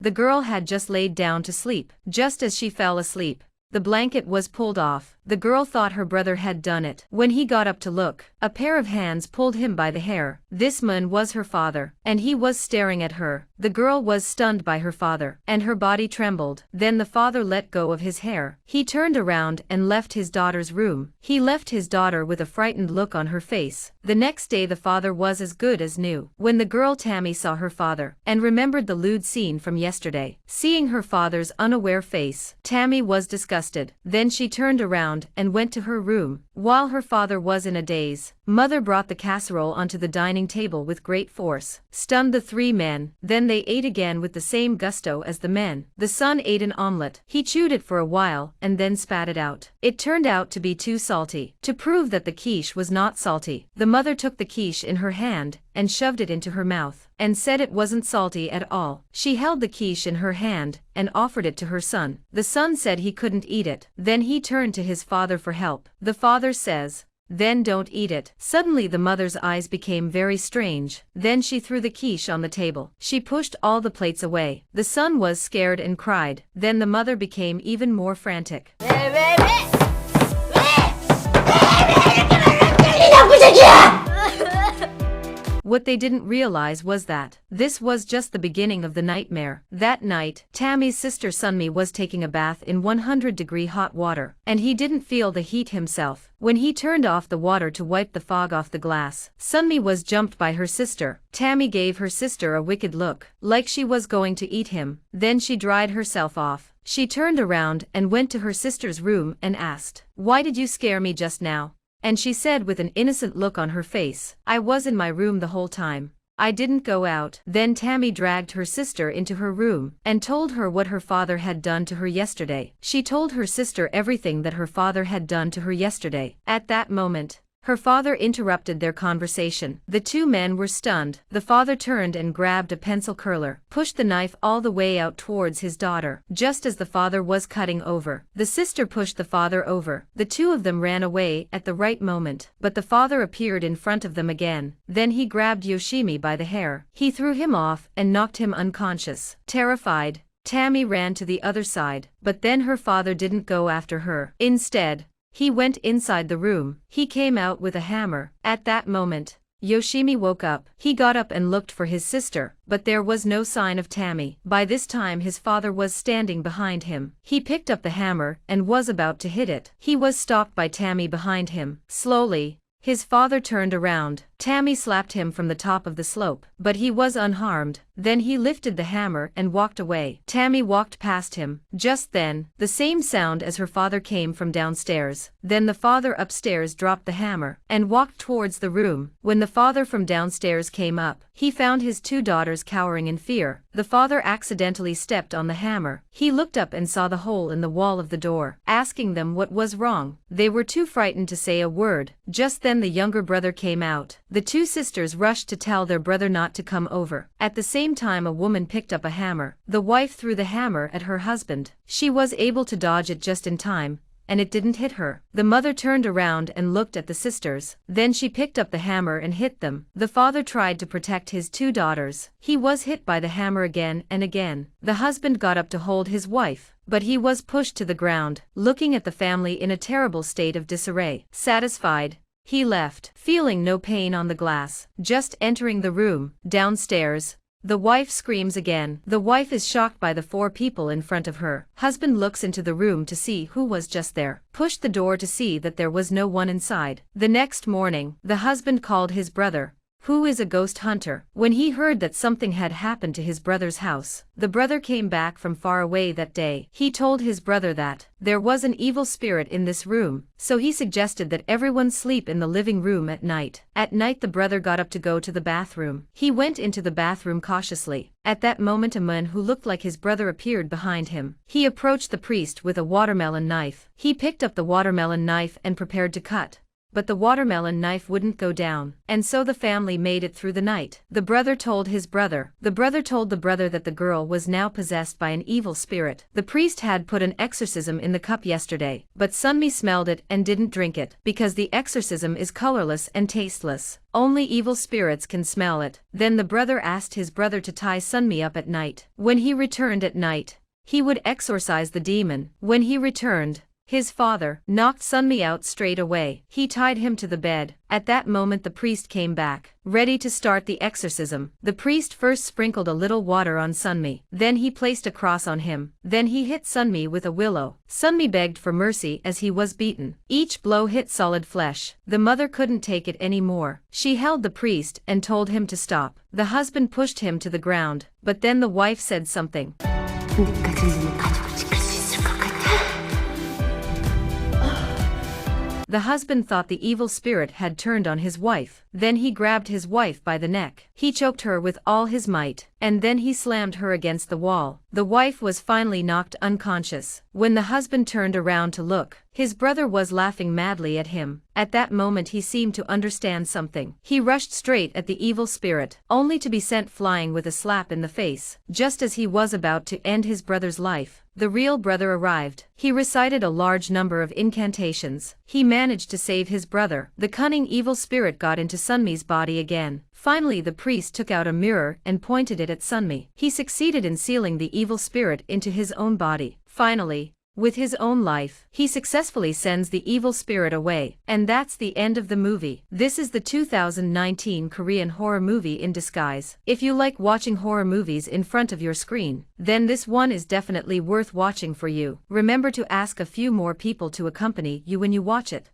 The girl had just laid down to sleep. Just as she fell asleep, the blanket was pulled off. The girl thought her brother had done it. When he got up to look, a pair of hands pulled him by the hair. This man was her father, and he was staring at her. The girl was stunned by her father, and her body trembled. Then the father let go of his hair. He turned around and left his daughter's room. He left his daughter with a frightened look on her face. The next day the father was as good as new. When the girl Tammy saw her father, and remembered the lewd scene from yesterday, seeing her father's unaware face, Tammy was disgusted. Then she turned around and went to her room. While her father was in a daze, Mother brought the casserole onto the dining table with great force, stunned the three men. Then they ate again with the same gusto as the men. The son ate an omelette. He chewed it for a while and then spat it out. It turned out to be too salty. To prove that the quiche was not salty, the mother took the quiche in her hand and shoved it into her mouth, and said it wasn't salty at all. She held the quiche in her hand and offered it to her son. The son said he couldn't eat it. Then he turned to his father for help. The father says, "Then don't eat it." Suddenly the mother's eyes became very strange. Then she threw the quiche on the table. She pushed all the plates away. The son was scared and cried. Then the mother became even more frantic. What they didn't realize was that this was just the beginning of the nightmare. That night, Tammy's sister Sunmi was taking a bath in 100-degree hot water, and he didn't feel the heat himself. When he turned off the water to wipe the fog off the glass, Sunmi was jumped by her sister. Tammy gave her sister a wicked look, like she was going to eat him. Then she dried herself off. She turned around and went to her sister's room and asked, "Why did you scare me just now?" And she said with an innocent look on her face, "I was in my room the whole time. I didn't go out." Then Tammy dragged her sister into her room and told her what her father had done to her yesterday. She told her sister everything that her father had done to her yesterday. At that moment, her father interrupted their conversation. The two men were stunned. The father turned and grabbed a pencil curler, pushed the knife all the way out towards his daughter. Just as the father was cutting over, the sister pushed the father over. The two of them ran away at the right moment, but the father appeared in front of them again. Then he grabbed Yoshimi by the hair. He threw him off and knocked him unconscious. Terrified, Tammy ran to the other side, but then her father didn't go after her. Instead, he went inside the room. He came out with a hammer. At that moment, Yoshimi woke up. He got up and looked for his sister, but there was no sign of Tammy. By this time his father was standing behind him. He picked up the hammer and was about to hit it. He was stalked by Tammy behind him. Slowly, his father turned around. Tammy slapped him from the top of the slope, but he was unharmed. Then he lifted the hammer and walked away. Tammy walked past him. Just then, the same sound as her father came from downstairs. Then the father upstairs dropped the hammer and walked towards the room. When the father from downstairs came up, he found his two daughters cowering in fear. The father accidentally stepped on the hammer. He looked up and saw the hole in the wall of the door, asking them what was wrong. They were too frightened to say a word. Just then the younger brother came out. The two sisters rushed to tell their brother not to come over. At the same time a woman picked up a hammer. The wife threw the hammer at her husband. She was able to dodge it just in time, and it didn't hit her. The mother turned around and looked at the sisters. Then she picked up the hammer and hit them. The father tried to protect his two daughters. He was hit by the hammer again and again. The husband got up to hold his wife, but he was pushed to the ground, looking at the family in a terrible state of disarray. Satisfied, he left, feeling no pain on the glass. Just entering the room, downstairs, the wife screams again. The wife is shocked by the four people in front of her. Husband looks into the room to see who was just there, pushed the door to see that there was no one inside. The next morning, the husband called his brother, who is a ghost hunter. When he heard that something had happened to his brother's house, the brother came back from far away that day. He told his brother that there was an evil spirit in this room, so he suggested that everyone sleep in the living room at night. At night the brother got up to go to the bathroom. He went into the bathroom cautiously. At that moment a man who looked like his brother appeared behind him. He approached the priest with a watermelon knife. He picked up the watermelon knife and prepared to cut. but the watermelon knife wouldn't go down, and so the family made it through the night. The brother told his brother. The brother told the brother that the girl was now possessed by an evil spirit. The priest had put an exorcism in the cup yesterday, but Sunmi smelled it and didn't drink it, because the exorcism is colorless and tasteless. Only evil spirits can smell it. Then the brother asked his brother to tie Sunmi up at night. When he returned at night, he would exorcise the demon. When he returned, his father knocked Sunmi out straight away. He tied him to the bed. At that moment the priest came back, ready to start the exorcism. The priest first sprinkled a little water on Sunmi. Then he placed a cross on him. Then he hit Sunmi with a willow. Sunmi begged for mercy as he was beaten. Each blow hit solid flesh. The mother couldn't take it anymore. She held the priest and told him to stop. The husband pushed him to the ground, but then the wife said something. The husband thought the evil spirit had turned on his wife. Then he grabbed his wife by the neck. He choked her with all his might, and then he slammed her against the wall. The wife was finally knocked unconscious. When the husband turned around to look, his brother was laughing madly at him. At that moment he seemed to understand something. He rushed straight at the evil spirit, only to be sent flying with a slap in the face. Just as he was about to end his brother's life, the real brother arrived. He recited a large number of incantations. He managed to save his brother. The cunning evil spirit got into Sunmi's body again. Finally the priest took out a mirror and pointed it at Sunmi. He succeeded in sealing the evil spirit into his own body. Finally, with his own life, he successfully sends the evil spirit away. And that's the end of the movie. This is the 2019 Korean horror movie in disguise. If you like watching horror movies in front of your screen, then this one is definitely worth watching for you. Remember to ask a few more people to accompany you when you watch it.